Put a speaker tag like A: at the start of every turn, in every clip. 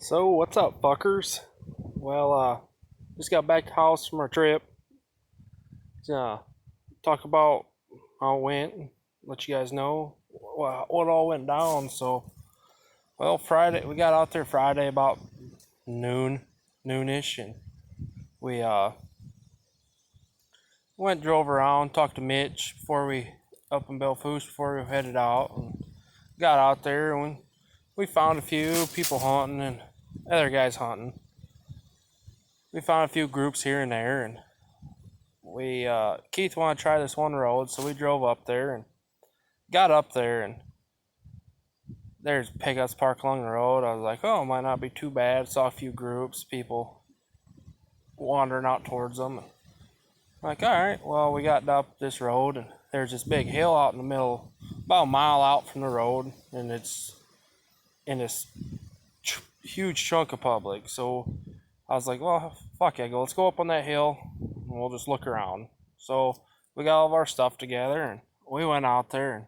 A: So, what's up, fuckers? Just got back to house from our trip. Uh, talk about how it went, let you guys know what all went down. Friday, we got out there Friday about noonish, and we drove around, talked to Mitch before we up in Belfouche before we headed out, and got out there and we found a few people hunting and other guys hunting. We found a few groups here and there, and we Keith wanted to try this one road, so we drove up there and got up there, and there's pickups parked along the road. I was like, oh, it might not be too bad. Saw a few groups, people wandering out towards them. Like, all right, well, we got up this road, and there's this big hill out in the middle, about a mile out from the road, and it's in this huge chunk of public. So I was like, well, fuck it, let's go up on that hill, and we'll just look around. So we got all of our stuff together, and we went out there, and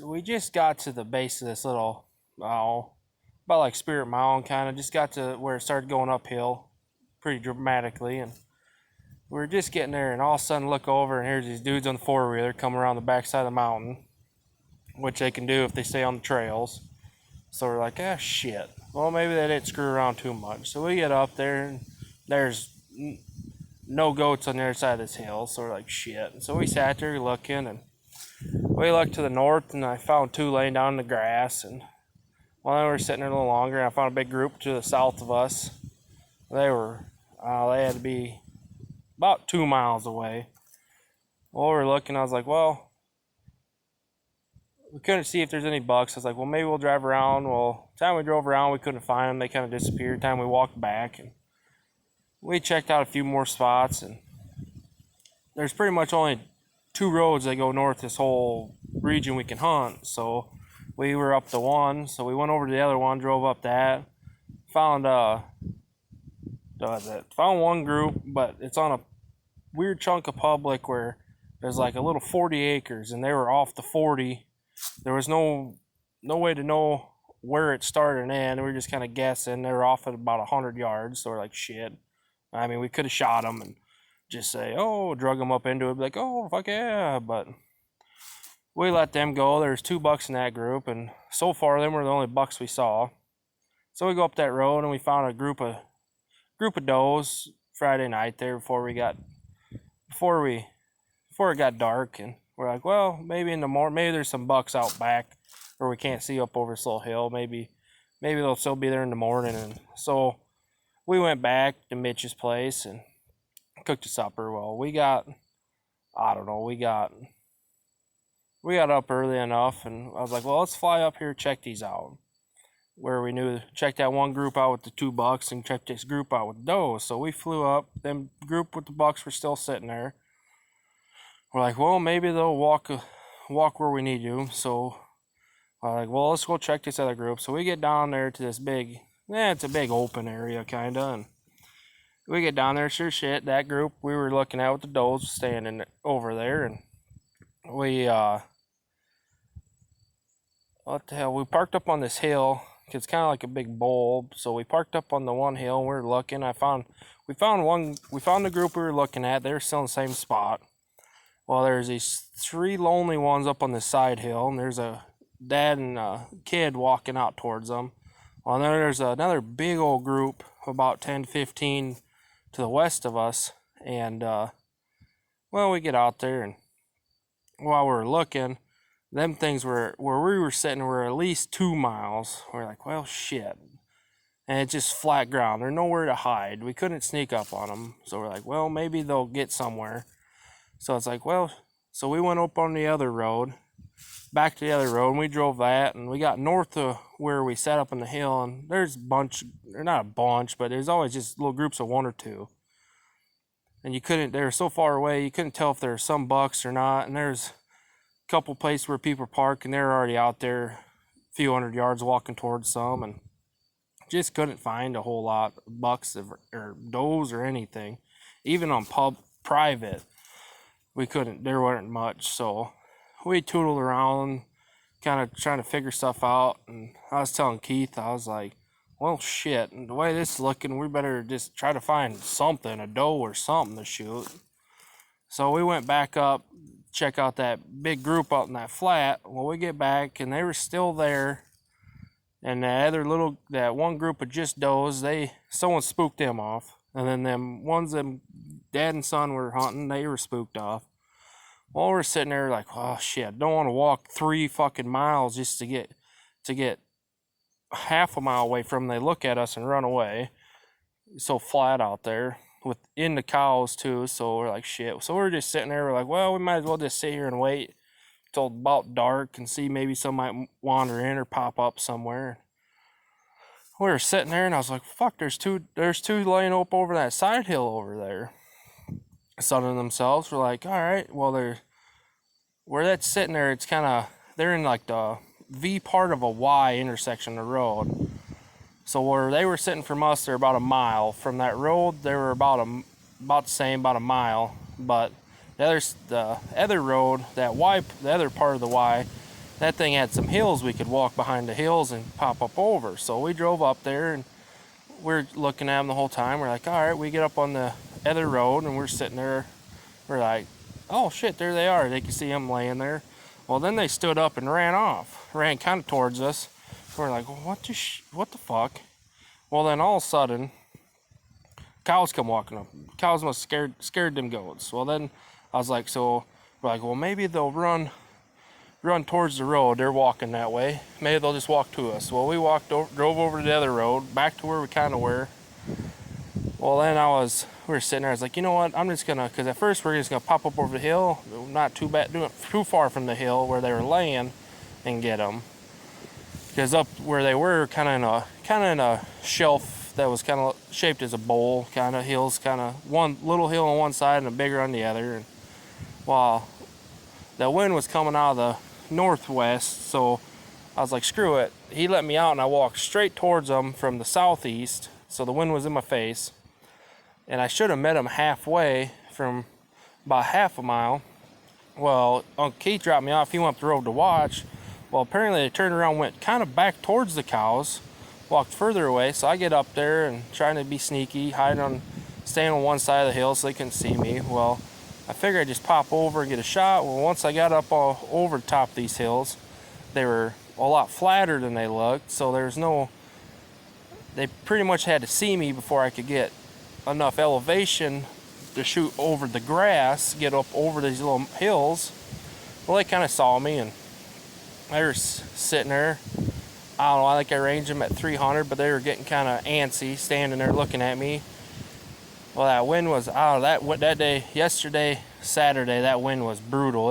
A: we just got to the base of this little, about like Spirit Mountain, kind of just got to where it started going uphill pretty dramatically, and we were just getting there, and all of a sudden look over, and here's these dudes on the four-wheeler coming around the backside of the mountain, which they can do if they stay on the trails. So we're like, ah, shit. Well, maybe they didn't screw around too much. So we get up there, and there's no goats on the other side of this hill. So we're like, shit. And so we sat there looking, and we looked to the north, and I found two laying down in the grass. And while we were sitting there a little longer, and I found a big group to the south of us. They had to be about 2 miles away. While we were looking, I was like, well, we couldn't see if there's any bucks. I was like, well, maybe we'll drive around. Well, the time we drove around, we couldn't find them. They kind of disappeared. The time we walked back, and we checked out a few more spots, and there's pretty much only two roads that go north this whole region we can hunt. So we were up to one, so we went over to the other one, drove up that, found one group, but it's on a weird chunk of public where there's like a little 40 acres, and they were off the 40. There was no way to know where it started and ended. We were just kind of guessing. They were off at about 100 yards, so we're like, shit. I mean, we could have shot them and just say, oh, drug them up into it, be like, oh, fuck yeah. But we let them go. There's 2 bucks in that group, and so far, them were the only bucks we saw. So we go up that road, and we found a group of does Friday night there before it got dark, and we're like, well, maybe in the morning, maybe there's some bucks out back where we can't see up over this little hill. Maybe they'll still be there in the morning. And so we went back to Mitch's place and cooked a supper. Well, we got up early enough, and I was like, well, let's fly up here, check these out. Where we knew, check that one group out with the 2 bucks and check this group out with does. So we flew up. Them group with the bucks were still sitting there. We're like, well, maybe they'll walk where we need to. So I'm like, well, let's go check this other group. So we get down there to this it's a big open area, kind of. And we get down there, sure shit, that group we were looking at with the does was standing over there. And we, what the hell, we parked up on this hill. It's kind of like a big bowl. So we parked up on the one hill, and we were looking. We found the group we were looking at. They were still in the same spot. Well, there's these 3 lonely ones up on the side hill, and there's a dad and a kid walking out towards them. Well, then there's another big old group, about 10 to 15 to the west of us. And, we get out there, and while we were looking, them things were, where we were sitting, were at least 2 miles. We're like, well, shit. And it's just flat ground. There's nowhere to hide. We couldn't sneak up on them. So we're like, well, maybe they'll get somewhere. So it's like, well, so we went up on the other road, back to the other road, and we drove that, and we got north of where we sat up on the hill, and there's not a bunch, but there's always just little groups of 1 or 2. And they were so far away, you couldn't tell if there were some bucks or not, and there's a couple places where people park, and they're already out there a few 100 yards walking towards some, and just couldn't find a whole lot of bucks or does or anything. Even on private, there weren't much. So we tootled around, kind of trying to figure stuff out. And I was telling Keith, I was like, well, shit, and the way this is looking, we better just try to find something, a doe or something to shoot. So we went back up, check out that big group out in that flat. Well, we get back and they were still there. And that one group of just does, someone spooked them off. And then them ones them dad and son were hunting, they were spooked off. Well, we're sitting there like, oh shit, don't want to walk 3 fucking miles just to get half a mile away from them. They look at us and run away. It's so flat out there within the cows too. So we're like, shit. So we're just sitting there. We're like, well, we might as well just sit here and wait till about dark and see maybe some might wander in or pop up somewhere. We were sitting there and I was like, fuck, there's two laying up over that side hill over there, sunning themselves. We're like, all right, well, where that's sitting there, it's kind of, they're in like the V part of a Y intersection of the road. So where they were sitting from us, they're about a mile from that road. They were about the same, about a mile. But the other road, the other part of the Y, that thing had some hills. We could walk behind the hills and pop up over. So we drove up there and we're looking at them the whole time. We're like, all right, we get up on the other road and we're sitting there. We're like, oh shit, there they are. They can see them laying there. Well, then they stood up and ran kind of towards us. We're like, what the fuck? Well, then all of a sudden, cows come walking up. Cows must scared them goats. Well, then I was like, we're like, well, maybe they'll run towards the road. They're walking that way. Maybe they'll just walk to us. Well, we drove over to the other road, back to where we kind of were. Well, then we were sitting there. I was like, you know what? I'm just gonna, because at first we're just gonna pop up over the hill, not too bad, doing too far from the hill where they were laying, and get them. Because up where they were, kind of in a shelf that was kind of shaped as a bowl, kind of hills, kind of one little hill on one side and a bigger on the other. And while the wind was coming out of the northwest, so I was like, screw it. He let me out and I walked straight towards him from the southeast, so the wind was in my face. And I should have met him halfway from about half a mile. Well, Uncle Keith dropped me off. He went up the road to watch. Well, apparently they turned around, went kind of back towards the cows, walked further away. So I get up there and trying to be sneaky, staying on one side of the hill so they couldn't see me. Well, I figured I'd just pop over and get a shot. Well, once I got up all over the top of these hills, they were a lot flatter than they looked. So they pretty much had to see me before I could get enough elevation to shoot over the grass, get up over these little hills. Well, they kind of saw me and they were sitting there. I don't know, I think I ranged them at 300, but they were getting kind of antsy, standing there looking at me. Well, that wind was, that day, yesterday, Saturday, that wind was brutal.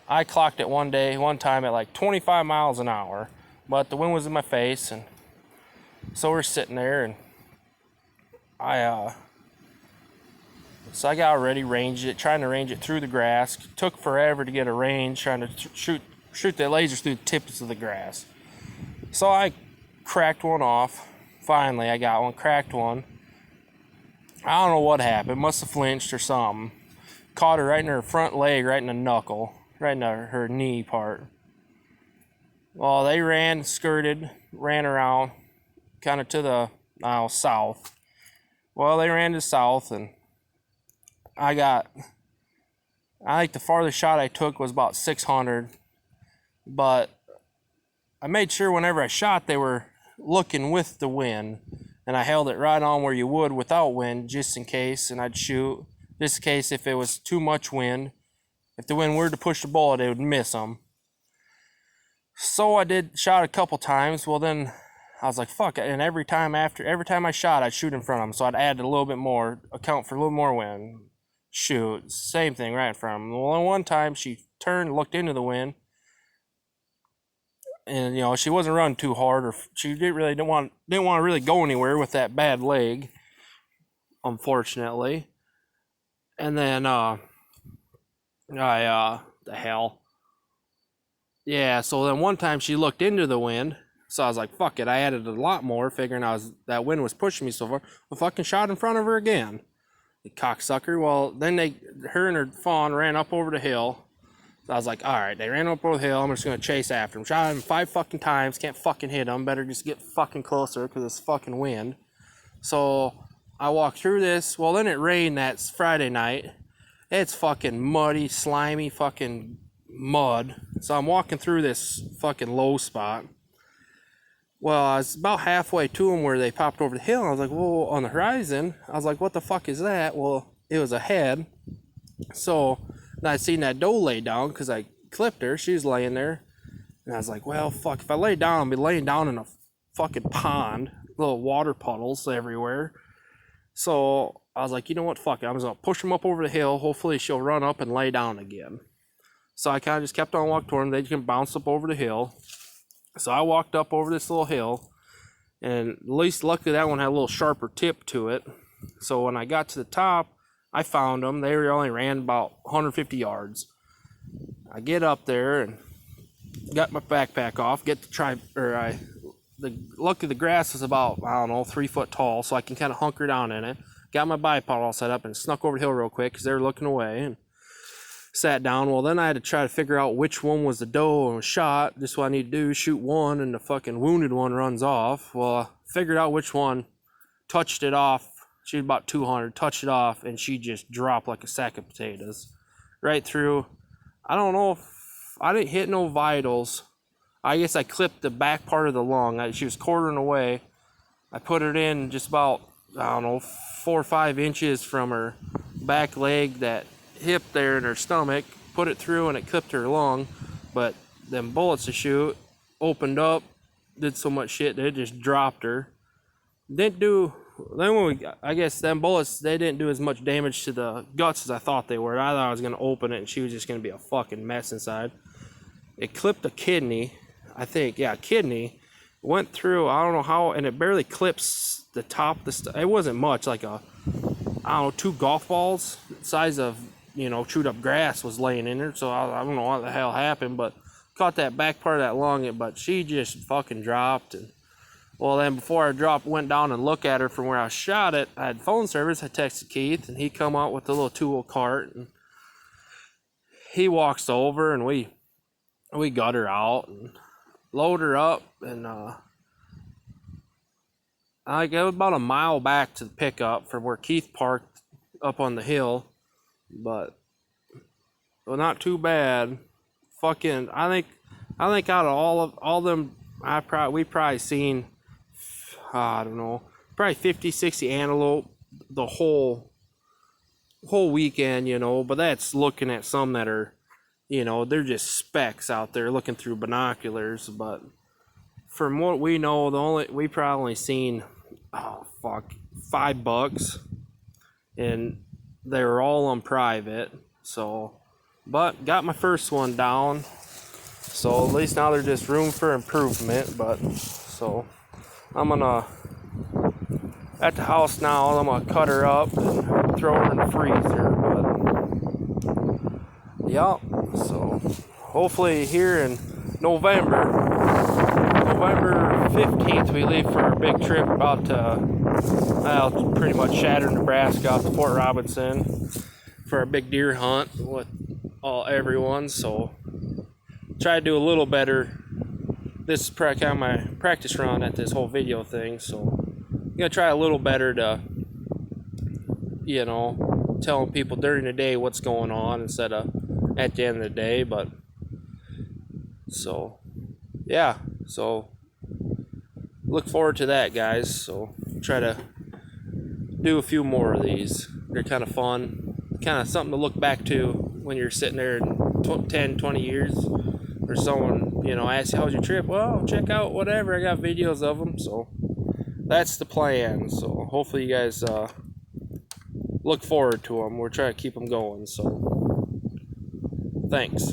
A: I clocked it one time at like 25 miles an hour, but the wind was in my face, and so we're sitting there, and so I got already trying to range it through the grass. It took forever to get a range, trying to shoot the lasers through the tips of the grass. So I cracked one off. Finally, I got one, cracked one. I don't know what happened. Must have flinched or something. Caught her right in her front leg, right in the knuckle, right in her knee part. Well, they ran around, kind of to the south. Well, they ran to the south, and I think the farthest shot I took was about 600, but I made sure whenever I shot, they were looking with the wind, and I held it right on where you would without wind, just in case, and I'd shoot, just in case if it was too much wind. If the wind were to push the bullet, it would miss them. So I shot a couple times. Well, then I was like, fuck it, and every time I shot, I'd shoot in front of them, so I'd add a little bit more, account for a little more wind. Shoot, same thing right in front of them. Well, one time she turned, looked into the wind, and she wasn't running too hard, or she didn't want to really go anywhere with that bad leg, unfortunately. And then the hell, yeah. So then one time she looked into the wind, so I was like, fuck it. I added a lot more, figuring that wind was pushing me so far. I fucking shot in front of her again. The cocksucker. Well, then her and her fawn ran up over the hill. So I was like, all right, they ran up over the hill. I'm just gonna chase after them. Shot him 5 fucking times. Can't fucking hit them. Better just get fucking closer because it's fucking wind. So I walked through this. Well, then it rained that Friday night. It's fucking muddy, slimy fucking mud. So I'm walking through this fucking low spot. Well, I was about halfway to them where they popped over the hill. And I was like, whoa, on the horizon. I was like, what the fuck is that? Well, it was a head. So I seen that doe lay down because I clipped her. She was laying there. And I was like, well, fuck, if I lay down, I'll be laying down in a fucking pond. Little water puddles everywhere. So I was like, you know what, fuck it. I'm just going to push them up over the hill. Hopefully she'll run up and lay down again. So I kind of just kept on walking toward them. They can bounce up over the hill. So I walked up over this little hill. And at least luckily that one had a little sharper tip to it. So when I got to the top, I found them. They only ran about 150 yards. I get up there and got my backpack off. Luckily the grass is about, I don't know, 3 foot tall, so I can kind of hunker down in it. Got my bipod all set up and snuck over the hill real quick because they were looking away and sat down. Well, then I had to try to figure out which one was the doe and was shot. Just what I need to do, shoot one and the fucking wounded one runs off. Well, I figured out which one, touched it off. She was about 200, touched it off, and she just dropped like a sack of potatoes. Right through. I don't know if I didn't hit no vitals. I guess I clipped the back part of the lung. She was quartering away. I put it in just about, I don't know, 4 or 5 inches from her back leg, that hip there in her stomach. Put it through and it clipped her lung. But them bullets to shoot opened up, did so much shit that it just dropped her. Didn't do. Then I guess them bullets, they didn't do as much damage to the guts as I thought they were. I thought I was gonna open it and she was just gonna be a fucking mess inside. It clipped a kidney, I think. Yeah, kidney. Went through, I don't know how, and it barely clips the top of the stuff. It wasn't much, like I don't know, 2 golf balls size of, chewed up grass was laying in there. So I don't know what the hell happened, but caught that back part of that lung. But she just fucking dropped. And well, then before I went down and looked at her from where I shot it, I had phone service. I texted Keith, and he come out with the little tool cart, and he walks over, and we got her out and load her up, and I go about a mile back to the pickup from where Keith parked up on the hill, but not too bad. Fucking, I think out of all them, we probably seen, I don't know, probably 50, 60 antelope the whole weekend, but that's looking at some that are, they're just specks out there looking through binoculars. But from what we know, we probably only seen 5 bucks, and they were all on private. So, but got my first one down. So at least now there's just room for improvement. But so I'm gonna, at the house now, I'm gonna cut her up and throw her in the freezer. But yeah, so hopefully here in November 15th, we leave for our big trip out to pretty much Shatter, Nebraska, out to Fort Robinson for a big deer hunt with everyone. So try to do a little better. This is probably kind of my practice run at this whole video thing, so I'm gonna try a little better to, telling people during the day what's going on instead of at the end of the day. But so yeah, so look forward to that, guys. So try to do a few more of these. They're kind of fun, kind of something to look back to when you're sitting there in 10, 20 years, or someone, asks you, how's your trip? Well, check out whatever. I got videos of them. So that's the plan. So hopefully you guys look forward to them. We're trying to keep them going. So thanks.